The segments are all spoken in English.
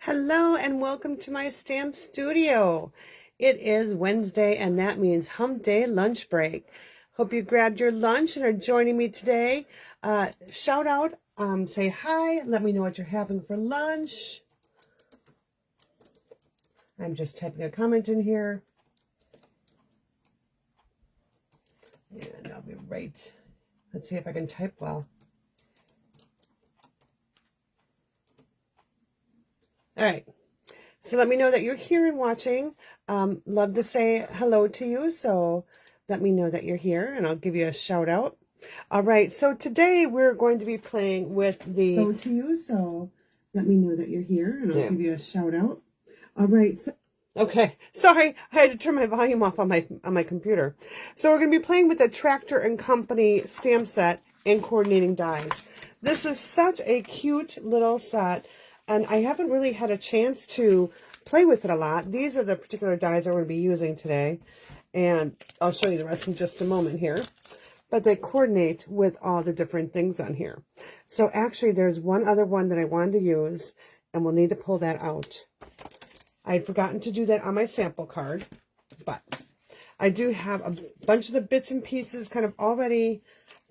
Hello and welcome to my stamp studio. It is Wednesday and that means hump day lunch break. Hope you grabbed your lunch and are joining me today. Shout out, say hi, let me know what you're having for lunch. I'm just typing a comment in here. And I'll be right. Let's see if I can type well. All right. So let me know that you're here and watching. Love to say hello to you. So let me know that you're here and I'll give you a shout out. All right. So today we're going to be playing with the hello to you. So let me know that you're here and I'll give you a shout out. All right. So, okay. Sorry. I had to turn my volume off on my computer. So we're going to be playing with the Tractor and Company stamp set and coordinating dies. This is such a cute little set. And I haven't really had a chance to play with it a lot. These are the particular dies I'm going to be using today. And I'll show you the rest in just a moment here. But they coordinate with all the different things on here. So actually, there's one other one that I wanted to use. And we'll need to pull that out. I had forgotten to do that on my sample card. But I do have a bunch of the bits and pieces kind of already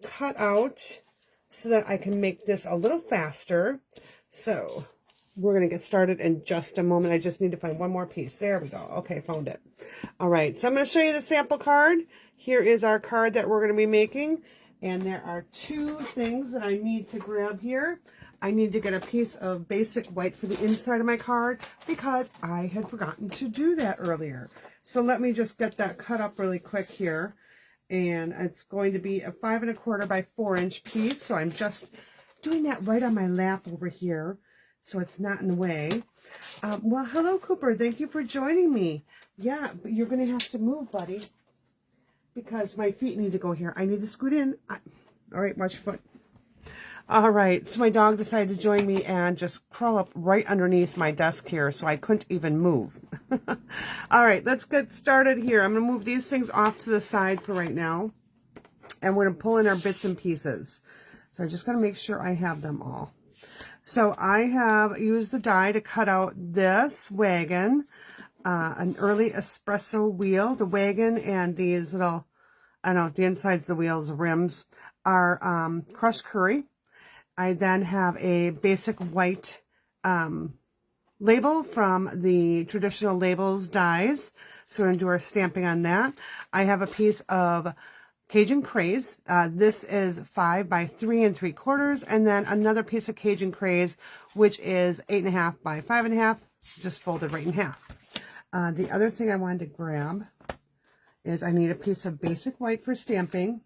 cut out. So that I can make this a little faster. So we're going to get started in just a moment. I just need to find one more piece. There we go. Okay, found it. All right, so I'm going to show you the sample card. Here is our card that we're going to be making. And there are two things that I need to grab here. I need to get a piece of basic white for the inside of my card because I had forgotten to do that earlier. So let me just get that cut up really quick here. And it's going to be a 5 1/4 by 4 inch piece. So I'm just doing that right on my lap over here. So it's not in the way. Well, hello, Cooper. Thank you for joining me. Yeah, but you're going to have to move, buddy, because my feet need to go here. I need to scoot in. All right, watch your foot. All right, so my dog decided to join me and just crawl up right underneath my desk here, so I couldn't even move. All right, let's get started here. I'm going to move these things off to the side for right now, and we're going to pull in our bits and pieces. So I just got to make sure I have them all. So I have used the die to cut out this wagon, an early espresso wheel. The wagon and these little, I don't know, the insides, the wheels, the rims are crushed curry. I then have a basic white label from the traditional labels dies. So we're going to do our stamping on that. I have a piece of Cajun Craze. This is 5 by 3 3/4, and then another piece of Cajun Craze, which is 8 1/2 by 5 1/2, just folded right in half. The other thing I wanted to grab is I need a piece of basic white for stamping,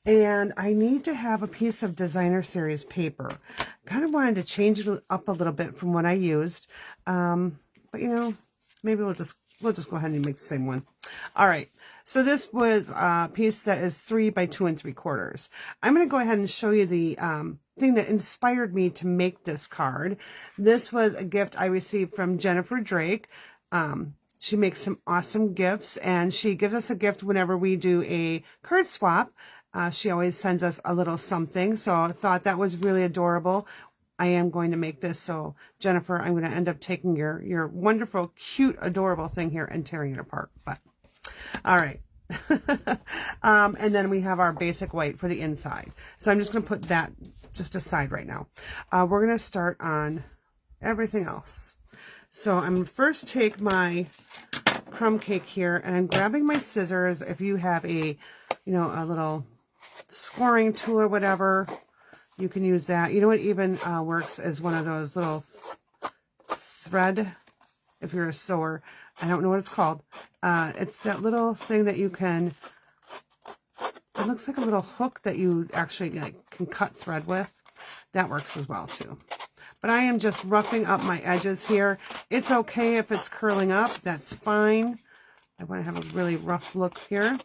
and I need to have a piece of Designer Series paper. Kind of wanted to change it up a little bit from what I used, but you know, maybe we'll just go ahead and make the same one. All right. So this was a piece that is 3 by 2 3/4. I'm going to go ahead and show you the thing that inspired me to make this card. This was a gift I received from Jennifer Drake. She makes some awesome gifts, and she gives us a gift whenever we do a card swap. She always sends us a little something, so I thought that was really adorable. I am going to make this, so Jennifer, I'm going to end up taking your wonderful, cute, adorable thing here and tearing it apart. But all right. And then we have our basic white for the inside. So I'm just going to put that just aside right now. We're going to start on everything else. So I'm going to first take my crumb cake here, and I'm grabbing my scissors. If you have a little scoring tool or whatever, you can use that. You know what even works as one of those little thread, if you're a sewer. I don't know what it's called. It's that little thing that you can, it looks like a little hook that you actually can cut thread with. That works as well too. But I am just roughing up my edges here. It's okay if it's curling up. That's fine. I want to have a really rough look here.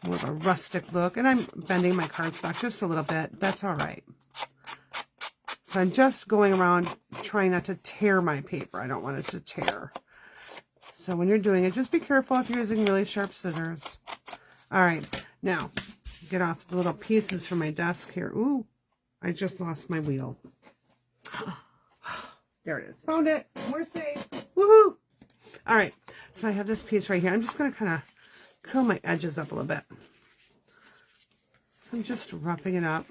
More of a rustic look. And I'm bending my cardstock just a little bit. That's all right. So I'm just going around trying not to tear my paper. I don't want it to tear. So when you're doing it, just be careful if you're using really sharp scissors. All right. Now, get off the little pieces from my desk here. Ooh, I just lost my wheel. There it is. Found it. We're safe. Woohoo! All right. So I have this piece right here. I'm just going to kind of curl my edges up a little bit. So I'm just roughing it up.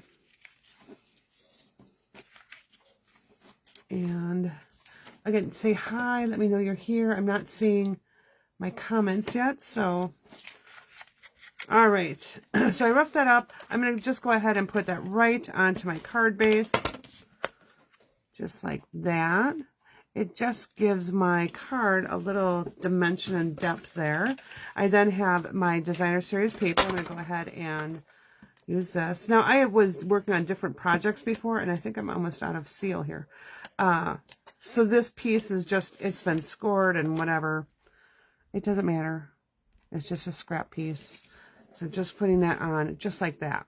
And again, say hi. Let me know you're here. I'm not seeing my comments yet. So, all right. So I roughed that up. I'm going to just go ahead and put that right onto my card base. Just like that. It just gives my card a little dimension and depth there. I then have my designer series paper. I'm going to go ahead and use this. Now, I was working on different projects before, and I think I'm almost out of seal here. So this piece is just, it's been scored and whatever. It doesn't matter. It's just a scrap piece. So just putting that on just like that.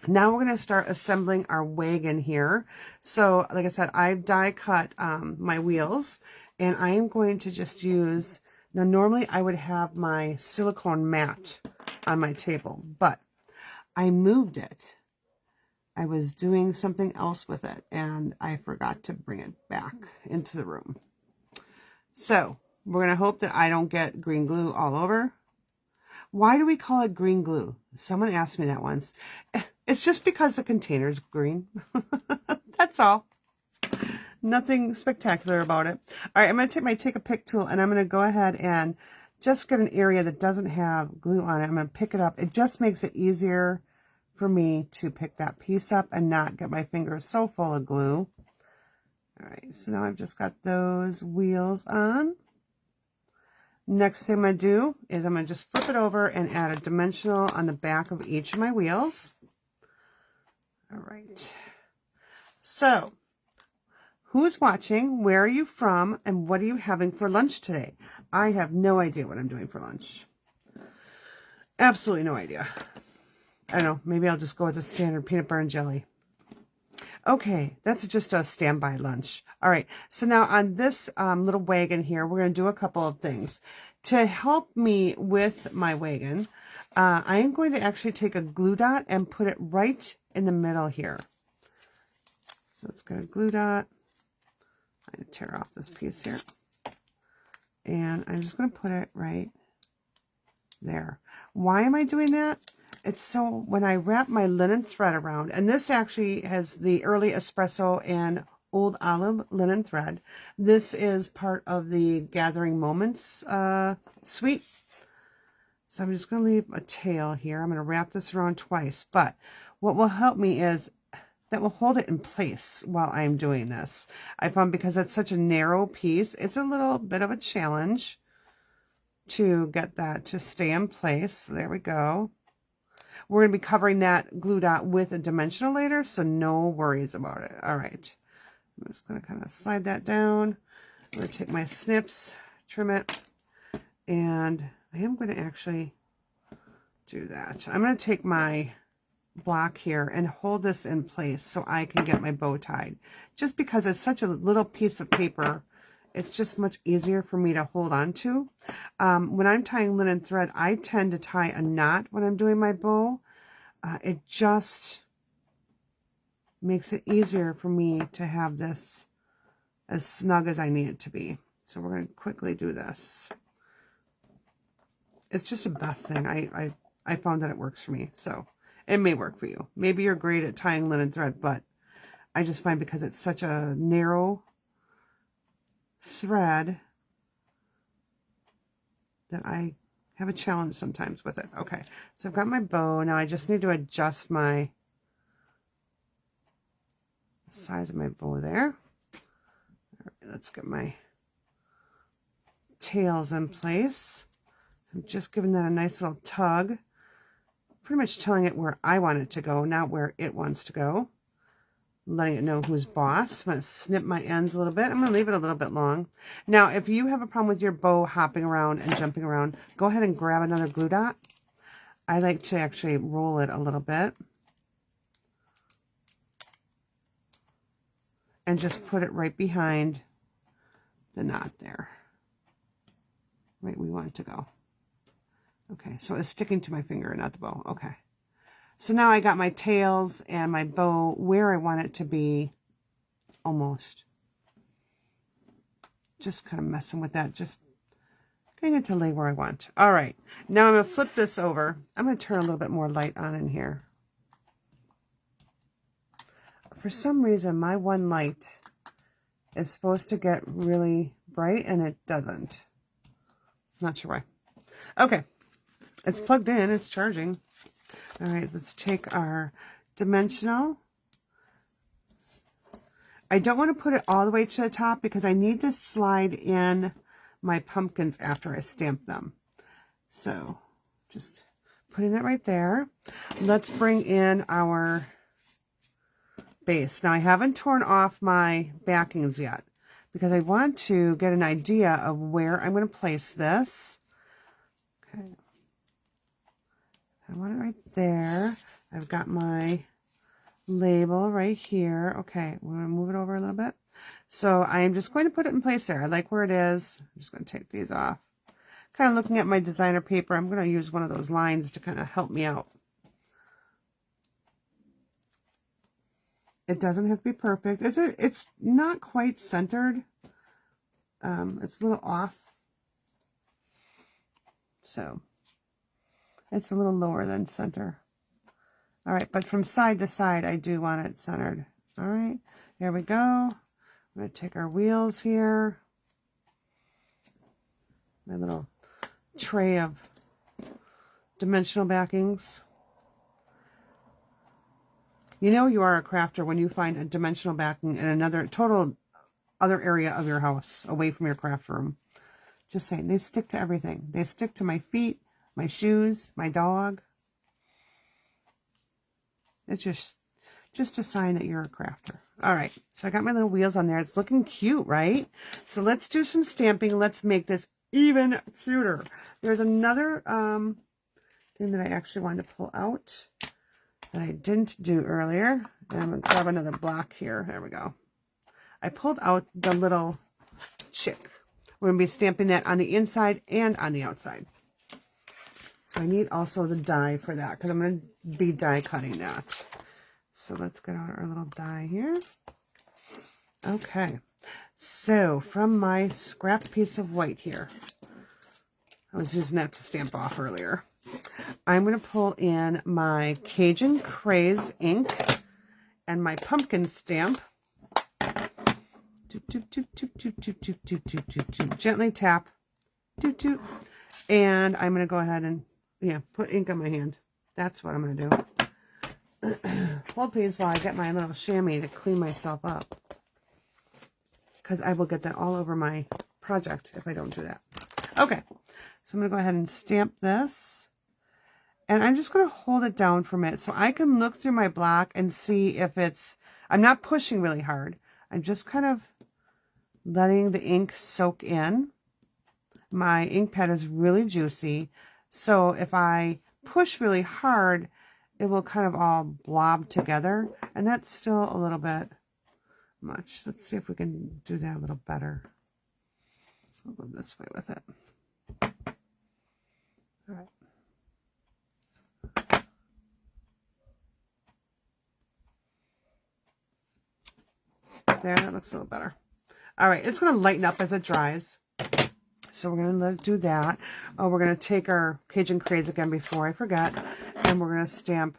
Now we're going to start assembling our wagon here. So like I said, I've die cut my wheels, and I am going to just use, now normally I would have my silicone mat on my table, but I moved it. I was doing something else with it, and I forgot to bring it back into the room. So we're going to hope that I don't get green glue all over. Why do we call it green glue? Someone asked me that once. It's just because the container is green. That's all. Nothing spectacular about it. All right, I'm going to take my Take a Pick tool, and I'm going to go ahead and just get an area that doesn't have glue on it. I'm going to pick it up. It just makes it easier for me to pick that piece up and not get my fingers so full of glue. All right, so now I've just got those wheels on. Next thing I'm going to do is I'm going to just flip it over and add a dimensional on the back of each of my wheels. All right. So, who's watching? Where are you from? And what are you having for lunch today? I have no idea what I'm doing for lunch. Absolutely no idea. I don't know. Maybe I'll just go with the standard peanut butter and jelly. Okay, that's just a standby lunch. All right, so now on this little wagon here, we're going to do a couple of things. To help me with my wagon, I am going to actually take a glue dot and put it right in the middle here. So it's got a glue dot. I'm going to tear off this piece here. And I'm just going to put it right there. Why am I doing that? It's so when I wrap my linen thread around, and this actually has the early espresso and old olive linen thread. This is part of the Gathering Moments suite. So I'm just going to leave a tail here. I'm going to wrap this around twice, but what will help me is that will hold it in place while I'm doing this. I found because it's such a narrow piece, it's a little bit of a challenge to get that to stay in place. There we go. We're going to be covering that glue dot with a dimensional later, so no worries about it. All right. I'm just going to kind of slide that down. I'm going to take my snips, trim it, and I am going to actually do that. I'm going to take my block here and hold this in place so I can get my bow tied. Just because it's such a little piece of paper, it's just much easier for me to hold on to. When I'm tying linen thread, I tend to tie a knot when I'm doing my bow. It just makes it easier for me to have this as snug as I need it to be. So we're going to quickly do this. It's just a Beth thing. I found that it works for me. So it may work for you. Maybe you're great at tying linen thread, but I just find because it's such a narrow thread that I have a challenge sometimes with it. Okay, so I've got my bow. Now I just need to adjust my size of my bow there. All right, let's get my tails in place. So I'm just giving that a nice little tug. Pretty much telling it where I want it to go, not where it wants to go. Letting it know who's boss. I'm going to snip my ends a little bit. I'm going to leave it a little bit long. Now, if you have a problem with your bow hopping around and jumping around, go ahead and grab another glue dot. I like to actually roll it a little bit. And just put it right behind the knot there. Right where we want it to go. Okay, so it's sticking to my finger, not the bow. Okay. So now I got my tails and my bow where I want it to be, almost. just kind of messing with that, just getting it to lay where I want. All right, now I'm going to flip this over. I'm going to turn a little bit more light on in here. For some reason, my one light is supposed to get really bright, and it doesn't. Not sure why. Okay, it's plugged in, it's charging. All right, let's take our dimensional. I don't want to put it all the way to the top because I need to slide in my pumpkins after I stamp them. So just putting it right there. Let's bring in our base. Now I haven't torn off my backings yet because I want to get an idea of where I'm going to place this. Okay. I want it right there. I've got my label right here. Okay, we're going to move it over a little bit. So I am just going to put it in place there. I like where it is. I'm just going to take these off. Kind of looking at my designer paper, I'm going to use one of those lines to kind of help me out. It doesn't have to be perfect. It's not quite centered. It's a little off. So it's a little lower than center. All right, but from side to side, I do want it centered. All right, there we go. I'm going to take our wheels here. My little tray of dimensional backings. You know you are a crafter when you find a dimensional backing in another total other area of your house, away from your craft room. Just saying, they stick to everything. They stick to my feet, my shoes, my dog. It's just a sign that you're a crafter. All right, so I got my little wheels on there. It's looking cute, right? So let's do some stamping. Let's make this even cuter. There's another thing that I actually wanted to pull out that I didn't do earlier. And I'm going to grab another block here. There we go. I pulled out the little chick. We're going to be stamping that on the inside and on the outside. So I need also the die for that because I'm going to be die cutting that. So let's get out our little die here. Okay. So from my scrap piece of white here, I was using that to stamp off earlier. I'm going to pull in my Cajun Craze ink and my pumpkin stamp. Gently tap. And I'm going to go ahead and put ink on my hand. That's what I'm going to do. Hold please while I get my little chamois to clean myself up. Because I will get that all over my project if I don't do that. Okay. So I'm going to go ahead and stamp this. And I'm just going to hold it down for a minute so I can look through my block and see if it's... I'm not pushing really hard. I'm just kind of letting the ink soak in. My ink pad is really juicy. So if I push really hard, it will kind of all blob together. And that's still a little bit much. Let's see if we can do that a little better. I'll go this way with it. All right. There, that looks a little better. All right, it's going to lighten up as it dries. So we're going to do that. Oh, we're going to take our Cajun Craze again before I forget. And we're going to stamp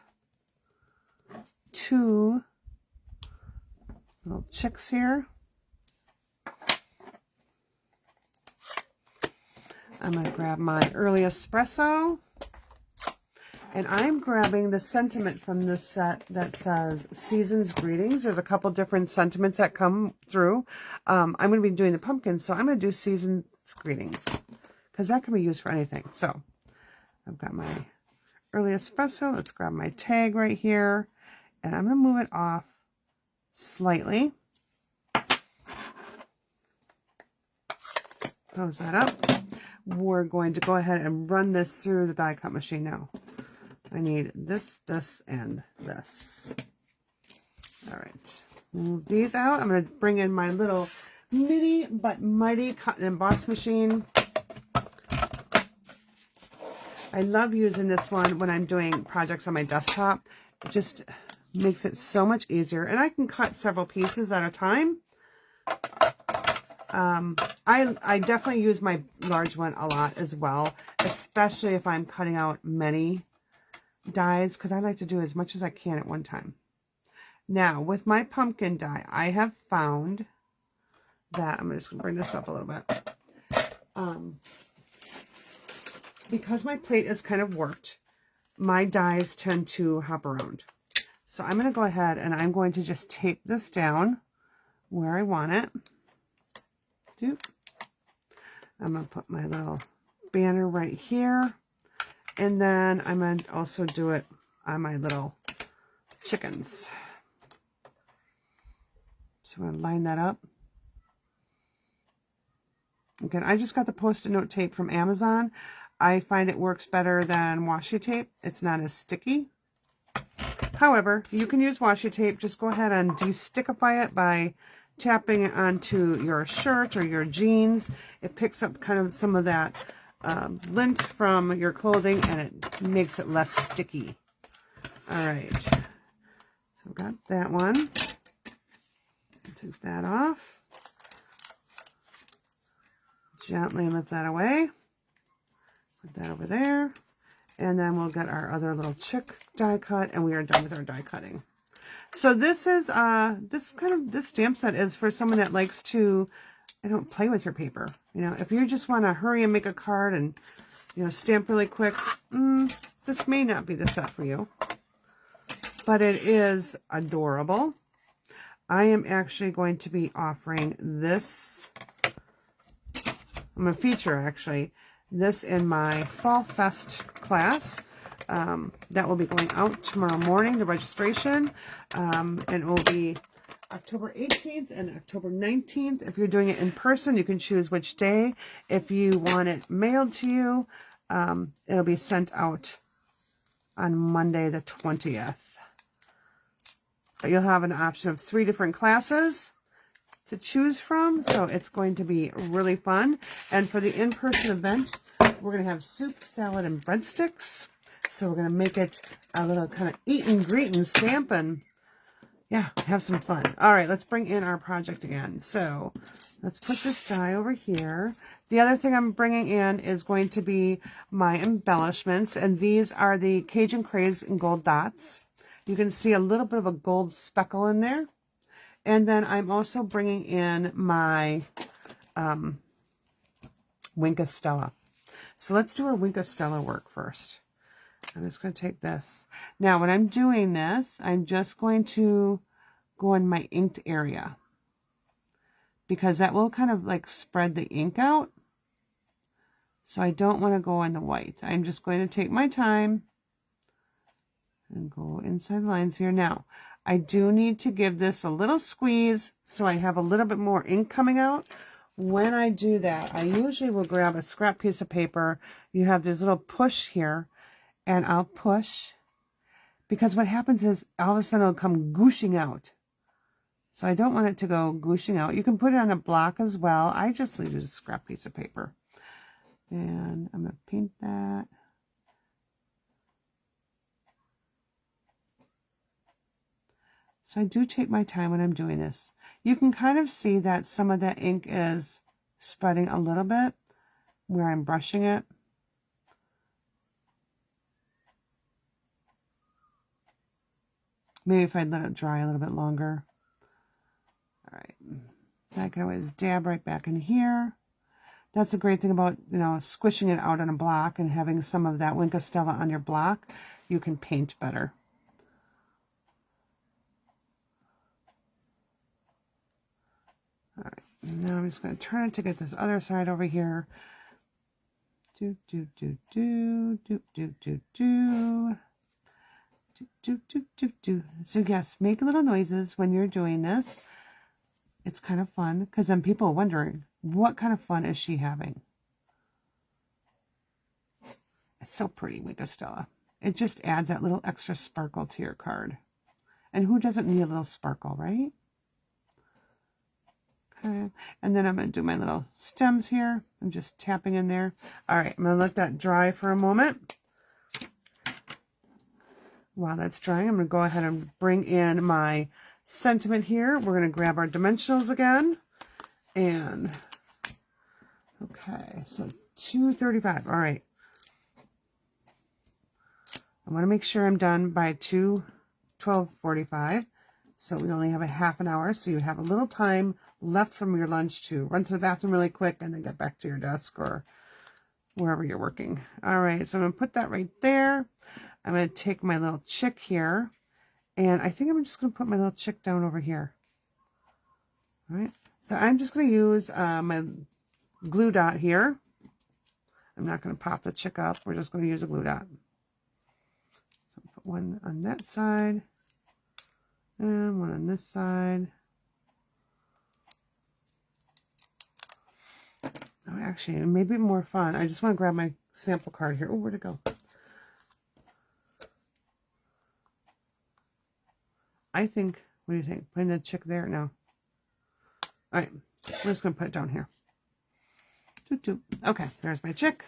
2 little chicks here. I'm going to grab my early espresso. And I'm grabbing the sentiment from this set that says Season's Greetings. There's a couple different sentiments that come through. I'm going to be doing the pumpkins, so I'm going to do Season's Greetings because that can be used for anything. So I've got my early espresso. Let's grab my tag right here. And I'm going to move it off slightly. Close that up. We're going to go ahead and run this through the die cut machine now. I need this, this, and this. All right. Move these out. I'm going to bring in my little mini but mighty cut and emboss machine. I love using this one when I'm doing projects on my desktop. It just makes it so much easier. And I can cut several pieces at a time. I definitely use my large one a lot as well, especially if I'm cutting out many dies, because I like to do as much as I can at one time. Now, with my pumpkin die, I have found that, I'm just going to bring this up a little bit. Because my plate is kind of warped, my dies tend to hop around. So I'm going to go ahead and I'm going to just tape this down where I want it. I'm going to put my little banner right here. And then I'm going to also do it on my little chickens. So I'm going to line that up. Again, I just got the Post-it note tape from Amazon. I find it works better than washi tape. It's not as sticky. However, you can use washi tape. Just go ahead and de-stickify it by tapping it onto your shirt or your jeans. It picks up kind of some of that lint from your clothing and it makes it less sticky. All right, so I've got that one. Take that off. Gently lift that away. Put that over there. And then we'll get our other little chick die cut, and we are done with our die cutting. So this is this stamp set is for someone that likes to, play with your paper. If you just want to hurry and make a card and stamp really quick, this may not be the set for you. But it is adorable. I am actually going to be offering this. I'm going to feature actually this in my Fall Fest class. That will be going out tomorrow morning, the registration. And it will be October 18th and October 19th. If you're doing it in person, you can choose which day. If you want it mailed to you, it'll be sent out on Monday the 20th. But you'll have an option of 3 different classes to choose from, so it's going to be really fun. And for the in-person event, we're going to have soup, salad, and breadsticks. So we're going to make it a little kind of eat and greet and stamp and, yeah, have some fun. All right, let's bring in our project again. So let's put this die over here. The other thing I'm bringing in is going to be my embellishments, and these are the Cajun Craze and Gold Dots. You can see a little bit of a gold speckle in there. And then I'm also bringing in my Wink Stella. So let's do our Wink Stella work first. I'm just going to take this. Now, when I'm doing this, I'm just going to go in my inked area, because that will kind of like spread the ink out. So I don't want to go in the white. I'm just going to take my time and go inside the lines here. Now, I do need to give this a little squeeze so I have a little bit more ink coming out. When I do that, I usually will grab a scrap piece of paper. You have this little push here, and I'll push, because what happens is all of a sudden it'll come gooshing out. So I don't want it to go gooshing out. You can put it on a block as well. I just use a scrap piece of paper. And I'm going to paint that. So I do take my time when I'm doing this. You can kind of see that some of that ink is spreading a little bit where I'm brushing it. Maybe if I'd let it dry a little bit longer. All right. I can always dab right back in here. That's a great thing about, squishing it out on a block and having some of that Wink Stella on your block. You can paint better. All right, now I'm just going to turn it to get this other side over here. Do, do, do, do, do, do, do, do. Do, do, do, do, do. So yes, make little noises when you're doing this. It's kind of fun, because then people are wondering, what kind of fun is she having? It's so pretty, Wink Stella. It just adds that little extra sparkle to your card. And who doesn't need a little sparkle, right? Okay, and then I'm going to do my little stems here. I'm just tapping in there. All right, I'm going to let that dry for a moment. While that's drying, I'm going to go ahead and bring in my sentiment here. We're going to grab our dimensionals again. And, okay, so 2:35. All right. I want to make sure I'm done by 12:45. So we only have a half an hour. So you have a little time left from your lunch to run to the bathroom really quick and then get back to your desk or wherever you're working. All right. So I'm going to put that right there. I'm going to take my little chick here. And I think I'm just going to put my little chick down over here. All right. So I'm just going to use my glue dot here. I'm not going to pop the chick up. We're just going to use a glue dot. So put one on that side and one on this side. Oh, actually, it may be more fun. I just want to grab my sample card here. Oh, where'd it go? I think, what do you think? Putting the chick there? No. All right. I'm just going to put it down here. Okay, there's my chick.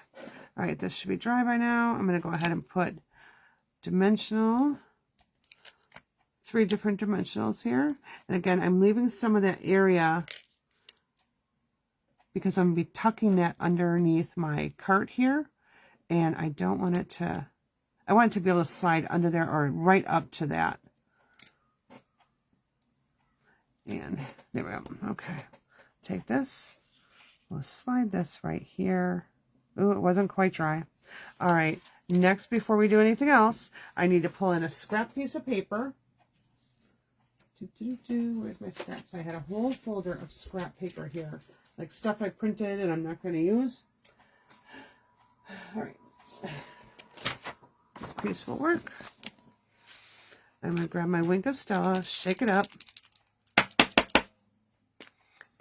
All right, this should be dry by now. I'm going to go ahead and put dimensional, 3 different dimensionals here. And again, I'm leaving some of that area because I'm going to be tucking that underneath my cart here. And I don't want it to, I want it to be able to slide under there or right up to that. And there we go. Okay, take this. We'll slide this right here. Ooh, it wasn't quite dry. All right, next, before we do anything else, I need to pull in a scrap piece of paper. Where's my scraps? I had a whole folder of scrap paper here, like stuff I printed and I'm not going to use. All right, this piece will work. I'm going to grab my Wink of Stella, shake it up,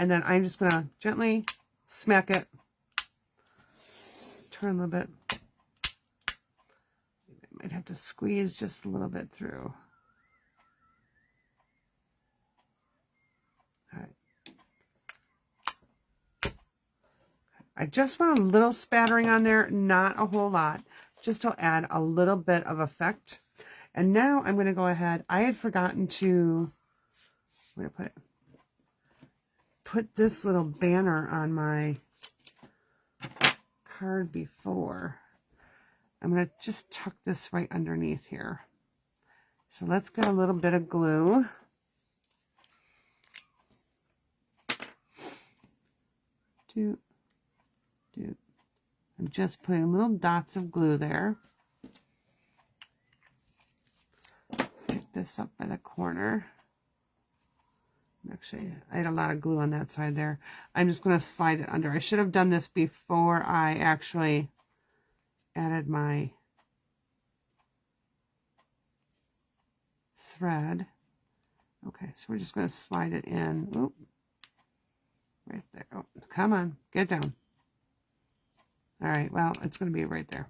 and then I'm just going to gently smack it, turn a little bit. I might have to squeeze just a little bit through. All right. I just want a little spattering on there, not a whole lot, just to add a little bit of effect. And now I'm going to go ahead. I had forgotten to, where to put it? Put this little banner on my card before. I'm going to just tuck this right underneath here. So let's get a little bit of glue. I'm just putting little dots of glue there. Pick this up by the corner. Actually, I had a lot of glue on that side there. I'm just going to slide it under. I should have done this before I actually added my thread. Okay, so we're just going to slide it in. Oop, right there. Oh, come on, get down. All right, well, it's going to be right there.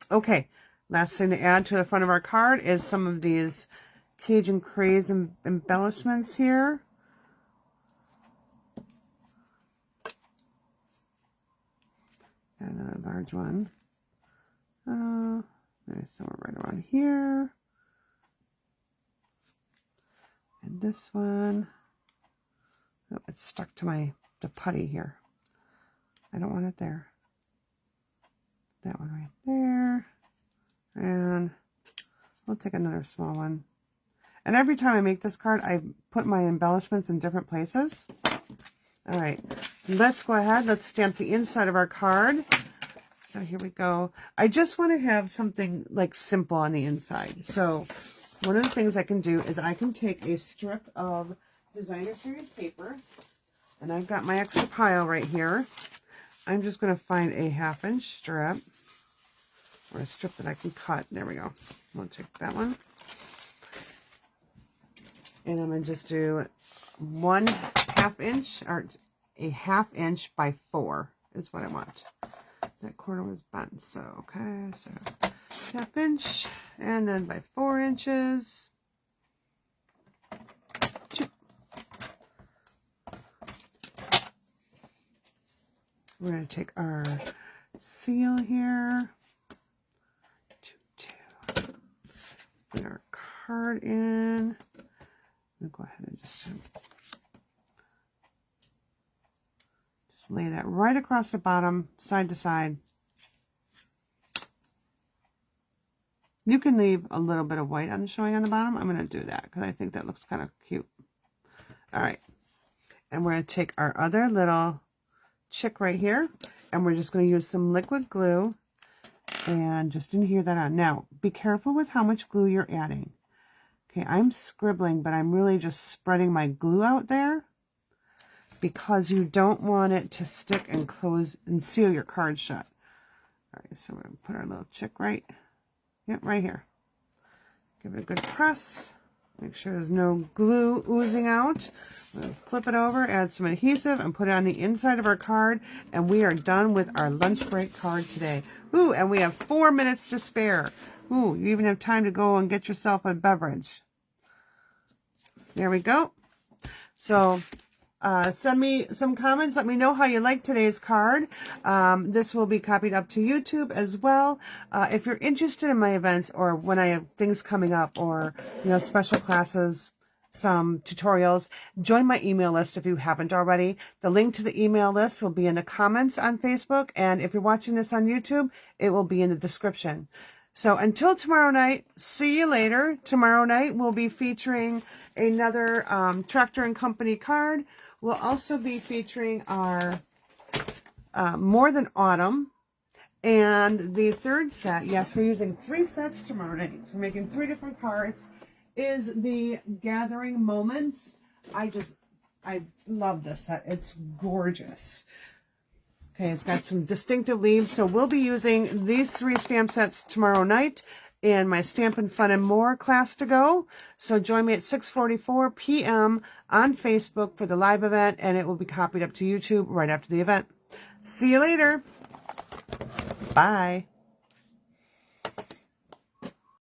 Okay, last thing to add to the front of our card is some of these Cajun Craze embellishments here. And another large one. There's somewhere right around here. And this one. Oh, it's stuck to the putty here. I don't want it there. That one right there. And we'll take another small one. And every time I make this card, I put my embellishments in different places. All right, let's go ahead. Let's stamp the inside of our card. So here we go. I just want to have something like simple on the inside. So one of the things I can do is I can take a strip of designer series paper, and I've got my extra pile right here. I'm just going to find a 1/2 inch strip, or a strip that I can cut. There we go. I'll take that one. And I'm going to just do 1/2 inch, or a 1/2 inch by 4 is what I want. That corner was bent, so okay, so 1/2 inch, and then by 4 inches. We're going to take our seal here. Put our card in. We'll go go ahead and just lay that right across the bottom, side to side. You can leave a little bit of white on showing on the bottom. I'm going to do that because I think that looks kind of cute. All right. And we're going to take our other little chick right here, and we're just going to use some liquid glue and just adhere that on. Now, be careful with how much glue you're adding. Okay, I'm scribbling, but I'm really just spreading my glue out there because you don't want it to stick and close and seal your card shut. All right, so we're going to put our little chick right here. Give it a good press. Make sure there's no glue oozing out. We'll flip it over, add some adhesive, and put it on the inside of our card. And we are done with our lunch break card today. Ooh, and we have 4 minutes to spare. Ooh, you even have time to go and get yourself a beverage. There we go. So send me some comments. Let me know how you like today's card. This will be copied up to YouTube as well. If you're interested in my events or when I have things coming up or, special classes, some tutorials, join my email list if you haven't already. The link to the email list will be in the comments on Facebook. And if you're watching this on YouTube, it will be in the description. So until tomorrow night, see you later. Tomorrow night, we'll be featuring another Tractor and Company card. We'll also be featuring our More Than Autumn. And the third set, yes, we're using 3 sets tomorrow night. So we're making 3 different cards, is the Gathering Moments. I love this set. It's gorgeous. Okay, it's got some distinctive leaves. So we'll be using these 3 stamp sets tomorrow night in my Stampin' Fun and More class to go. So join me at 6:44 p.m. on Facebook for the live event, and it will be copied up to YouTube right after the event. See you later. Bye.